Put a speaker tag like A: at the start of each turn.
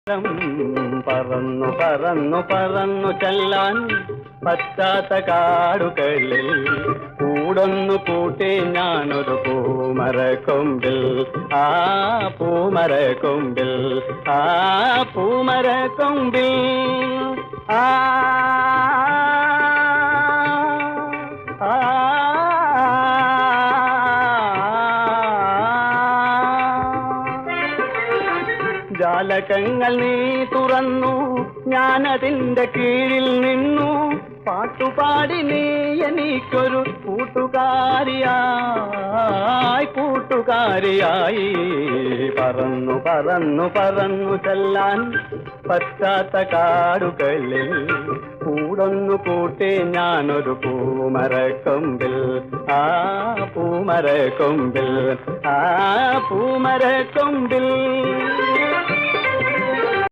A: പറന്നു പറന്നു പറന്നു ചെല്ലാൻ പറ്റാത്ത കാടുകളിൽ കൂടൊന്നു കൂട്ടി ഞാനൊരു പൂമരക്കൊമ്പിൽ ആ പൂമരക്കൊമ്പിൽ ആ പൂമരക്കൊമ്പിൽ ആ ജാലകങ്ങൾ നീ തുറന്നു ഞാനതിൻ്റെ കീഴിൽ നിന്നു പാട്ടുപാടി നീ എനിക്കൊരു കൂട്ടുകാരിയായി പറന്നു പറന്നു പറന്നു ചെല്ലാൻ പറ്റാത്ത കാടുകളിൽ കൂടൊന്നു കൂട്ടി ഞാനൊരു പൂമരക്കൊമ്പിൽ ആ പൂമരക്കൊമ്പിൽ ആ പൂമരക്കൊമ്പിൽ